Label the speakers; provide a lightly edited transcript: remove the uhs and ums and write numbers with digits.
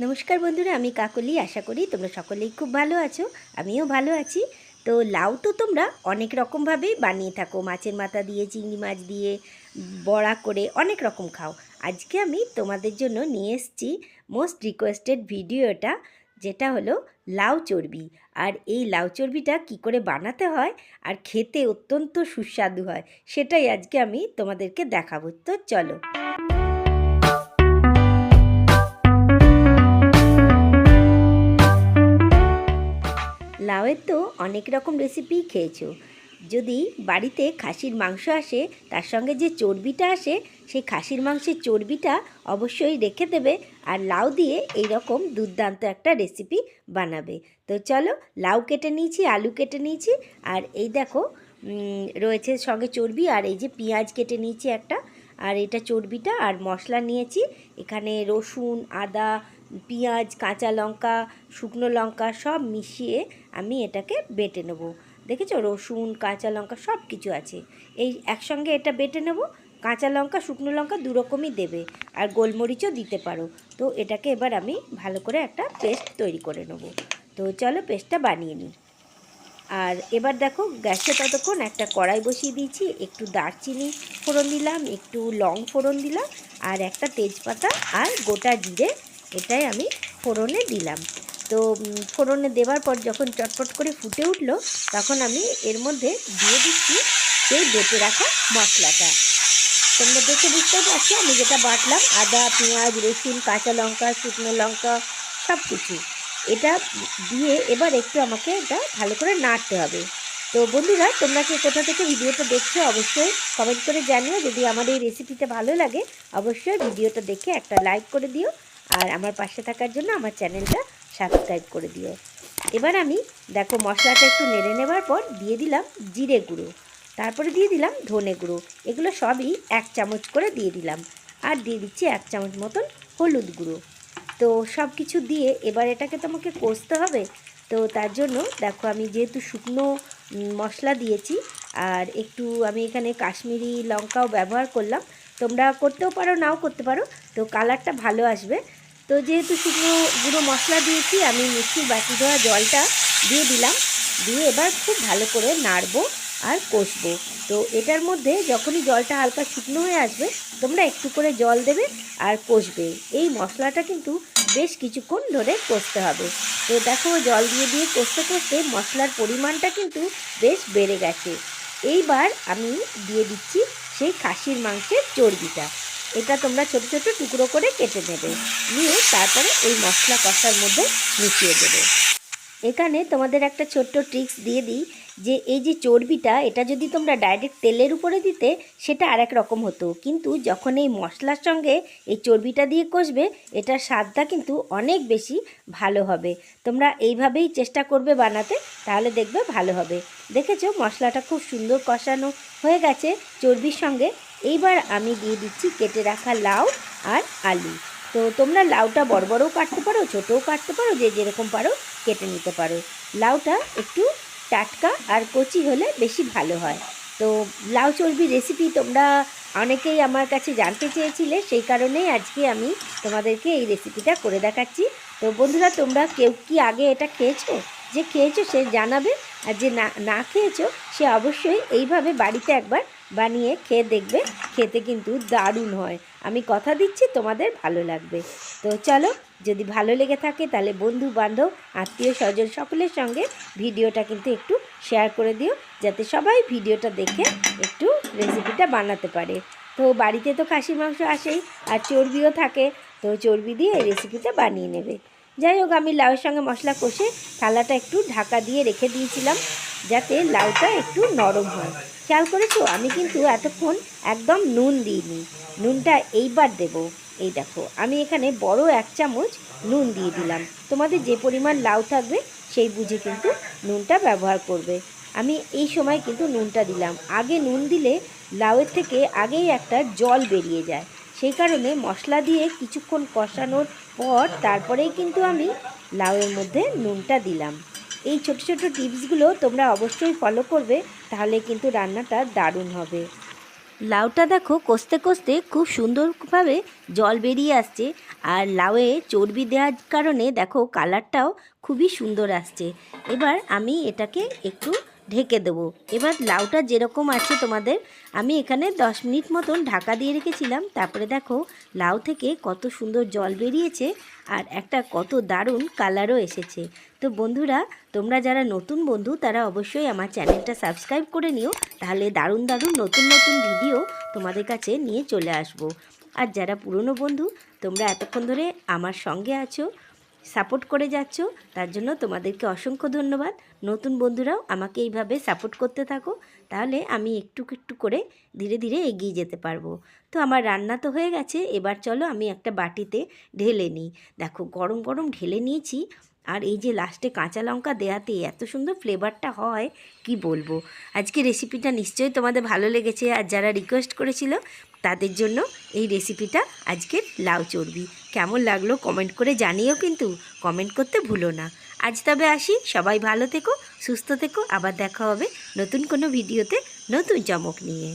Speaker 1: নমস্কার বন্ধুরা, আমি কাকলি। আশা করি তোমরা সকলেই খুব ভালো আছো। আমিও ভালো আছি। তো লাউ তো তোমরা অনেক রকমভাবেই বানিয়ে থাকো, মাছের মাথা দিয়ে, চিংড়ি মাছ দিয়ে, বড়া করে অনেক রকম খাও। আজকে আমি তোমাদের জন্য নিয়ে এসেছি মোস্ট রিকোয়েস্টেড ভিডিওটা, যেটা হলো লাউ চর্বি। আর এই লাউ চর্বিটা কী করে বানাতে হয় আর খেতে অত্যন্ত সুস্বাদু হয়, সেটাই আজকে আমি তোমাদেরকে দেখাবো। তো চলো। লাউয়ের তো অনেক রকম রেসিপি খেয়েছো। যদি বাড়িতে খাসির মাংস আসে, তার সঙ্গে যে চর্বিটা আসে, সেই খাসির মাংসের চর্বিটা অবশ্যই রেখে দেবে আর লাউ দিয়ে এই রকম দুর্দান্ত একটা রেসিপি বানাবে। তো চলো, লাউ কেটে নিয়েছি, আলু কেটে নিয়েছি, আর এই দেখো রয়েছে সঙ্গে চর্বি, আর এই যে পেঁয়াজ কেটে নিয়েছি একটা, আর এটা চর্বিটা, আর মশলা নিয়েছি এখানে রসুন, আদা, পেঁয়াজ, কাঁচা লঙ্কা, শুকনো লঙ্কা সব মিশিয়ে আমি এটাকে বেটে নেব। দেখেছো, রসুন, কাঁচা লঙ্কা সব কিছু আছে, এই একসঙ্গে এটা বেটে নেব। কাঁচা লঙ্কা, শুকনো লঙ্কা দু রকমই দেবে, আর গোলমরিচও দিতে পারো। তো এটাকে এবার আমি ভালো করে একটা পেস্ট তৈরি করে নেব। তো চলো পেস্টটা বানিয়ে নিই। আর এবার দেখো, গ্যাসে ততক্ষণ একটা কড়াই বসিয়ে দিয়েছি, একটু দারচিনি ফোড়ন দিলাম, একটু লং ফোড়ন দিলাম, আর একটা তেজপাতা আর গোটা জিরে, এটাই আমি ফোড়নে দিলাম। তো ফোড়নে দেওয়ার পর যখন চটপট করে ফুটে উঠলো, তখন আমি এর মধ্যে দিয়ে দিচ্ছি সেই বেটে রাখা মশলাটা। তোমরা দেখে বুঝতে পারছো আমি যেটা বাটলাম, আদা, পেঁয়াজ, রসুন, কাঁচা লঙ্কা, শুকনো লঙ্কা সব কিছু, এটা দিয়ে এবার একটু আমাকে এটা ভালো করে নাড়তে হবে। তো বন্ধুরা, তোমরা কি কোথা থেকে ভিডিওটা দেখছো অবশ্যই কমেন্ট করে জানিও। যদি আমার এই রেসিপিটা ভালো লাগে, অবশ্যই ভিডিওটা দেখে একটা লাইক করে দিও, আর আমার পাশে থাকার জন্য আমার চ্যানেলটা সাবস্ক্রাইব করে দিও। এবার আমি দেখো মশলাটা একটু নেড়ে নেবার পর দিয়ে দিলাম জিরে গুঁড়ো, তারপরে দিয়ে দিলাম ধনে গুঁড়ো, এগুলো সবই 1 চামচ করে দিয়ে দিলাম, আর দিয়ে দিচ্ছি 1 চামচ মতন হলুদ গুঁড়ো। তো সব কিছু দিয়ে এবার এটাকে তোমাকে কষতে হবে। তো তার জন্য দেখো, আমি যেহেতু শুকনো মশলা দিয়েছি, আর একটু আমি এখানে কাশ্মীরি লঙ্কাও ব্যবহার করলাম, তোমরা করতেও পারো নাও করতে পারো, তো কালারটা ভালো আসবে। তো যেহেতু শুকনো গুঁড়ো মশলা দিয়েছি, আমি মিক্সির বাটি ধোয়া জলটা দিয়ে দিলাম, দিয়ে এবার খুব ভালো করে নাড়বো আর কষবো। তো এটার মধ্যে যখনই জলটা হালকা শুকনো হয়ে আসবে, তোমরা একটু করে জল দেবে আর কষবে। এই মশলাটা কিন্তু বেশ কিছুক্ষণ ধরে কষতে হবে। তো দেখো, জল দিয়ে দিয়ে কষতে কষতে মশলার পরিমাণটা কিন্তু বেশ বেড়ে গেছে। এইবার আমি দিয়ে দিচ্ছি সেই খাসির মাংসের চর্বিটা। এটা তোমরা ছোট ছোট টুকরো করে কেটে নেবে, নিয়ে তারপরে এই মশলা কষার মধ্যে মিশিয়ে দেবে। এখানে তোমাদের একটা ছোট্ট ট্রিক্স দিয়ে দিই, যে এই যে চর্বিটা, এটা যদি তোমরা ডাইরেক্ট তেলের উপরে দিতে, সেটা আরেক রকম হতো, কিন্তু যখন এই মশলার সঙ্গে এই চর্বিটা দিয়ে কষবে, এটার স্বাদটা কিন্তু অনেক বেশি ভালো হবে। তোমরা এইভাবেই চেষ্টা করবে বানাতে, তাহলে দেখবে ভালো হবে। দেখেছো, মশলাটা খুব সুন্দর কষানো হয়ে গেছে চর্বির সঙ্গে। এইবার আমি দিয়ে দিচ্ছি কেটে রাখা লাউ আর আলু। তো তোমরা লাউটা বড় বড়ও কাটতে পারো, ছোটও কাটতে পারো, যে যেরকম পারো কেটে নিতে পারো। লাউটা একটু টাটকা আর কচি হলে বেশি ভালো হয়। তো লাউ চর্বির রেসিপি তোমরা অনেকেই আমার কাছে জানতে চেয়েছিলে, সেই কারণেই আজকে আমি তোমাদেরকে এই রেসিপিটা করে দেখাচ্ছি। তো বন্ধুরা, তোমরা কেউ কি আগে এটা খেয়েছো? যে খেয়েছো সে জানাবে, আর যে না না খেয়েছো সে অবশ্যই এইভাবে বাড়িতে একবার বানিয়ে খেয়ে দেখবে, খেতে কিন্তু দারুণ হয়। আমি কথা দিচ্ছি তোমাদের ভালো লাগবে। তো চলো, যদি ভালো লেগে থাকে তাহলে বন্ধু বান্ধব, আত্মীয় স্বজন সকলের সঙ্গে ভিডিওটা কিন্তু একটু শেয়ার করে দিও, যাতে সবাই ভিডিওটা দেখে একটু রেসিপিটা বানাতে পারে। তো বাড়িতে তো খাসির মাংস আসেই, আর চর্বিও থাকে, তো চর্বি দিয়ে এই রেসিপিটা বানিয়ে নেবে। যাই হোক, আমি লাউয়ের সঙ্গে মশলা কষে থালাটা একটু ঢাকা দিয়ে রেখে দিয়েছিলাম, যাতে লাউটা একটু নরম হয়। খেয়াল করেছো, আমি কিন্তু এতক্ষণ একদম নুন দিইনি, নুনটা এইবার দেব। এই দেখো, আমি এখানে বড় 1 চামচ নুন দিয়ে দিলাম। তোমাদের যে পরিমাণ লাউ থাকবে সেই বুঝে কিন্তু নুনটা ব্যবহার করবে। আমি এই সময় কিন্তু নুনটা দিলাম, আগে নুন দিলে লাউয়ের থেকে আগেই একটা জল বেরিয়ে যায়, সেই কারণে মশলা দিয়ে কিছুক্ষণ কষানোর পর তারপরেই কিন্তু আমি লাউয়ের মধ্যে নুনটা দিলাম। এই ছোট ছোট টিপসগুলো তোমরা অবশ্যই ফলো করবে, তাহলে কিন্তু রান্নাটা দারুণ হবে। লাউটা দেখো কষতে কষতে খুব সুন্দরভাবে জল বেরিয়ে আসছে, আর লাউয়ে চর্বি দেওয়ার কারণে দেখো কালারটাও খুবই সুন্দর আসছে। এবার আমি এটাকে একটু ঢেকে দেবো। এবার লাউটা যেরকম আছে তোমাদের, আমি এখানে 10 মিনিট মতন ঢাকা দিয়ে রেখেছিলাম। তারপরে দেখো লাউ থেকে কত সুন্দর জল বেরিয়েছে আর একটা কত দারুণ কালারও এসেছে। তো বন্ধুরা, তোমরা যারা নতুন বন্ধু তারা অবশ্যই আমার চ্যানেলটা সাবস্ক্রাইব করে নিও, তাহলে দারুণ দারুণ নতুন নতুন ভিডিও তোমাদের কাছে নিয়ে চলে আসব। আর যারা পুরনো বন্ধু, তোমরা এতক্ষণ ধরে আমার সঙ্গে আছো, সাপোর্ট করে যাচ্ছ, তার জন্য তোমাদেরকে অসংখ্য ধন্যবাদ। নতুন বন্ধুরাও আমাকে এইভাবে সাপোর্ট করতে থাকো, তাহলে আমি একটু একটু করে ধীরে ধীরে এগিয়ে যেতে পারবো। তো আমার রান্না তো হয়ে গেছে, এবার চলো আমি একটা বাটিতে ঢেলে নিই। দেখো গরম গরম ঢেলে নিয়েছি, আর এই যে লাস্টে কাঁচা লঙ্কা দেওয়াতে এত সুন্দর ফ্লেভারটা হয় কি বলবো। আজকে রেসিপিটা নিশ্চয়ই তোমাদের ভালো লেগেছে, আর যারা রিকোয়েস্ট করেছিল তাদের জন্য এই রেসিপিটা আজকের লাউ চর্বি। কেমন লাগলো কমেন্ট করে জানিও, কিন্তু কমেন্ট করতে ভুলো না। আজ তবে আসি, সবাই ভালো থেকো, সুস্থ থেকো, আবার দেখা হবে নতুন কোনো ভিডিওতে নতুন চমক নিয়ে।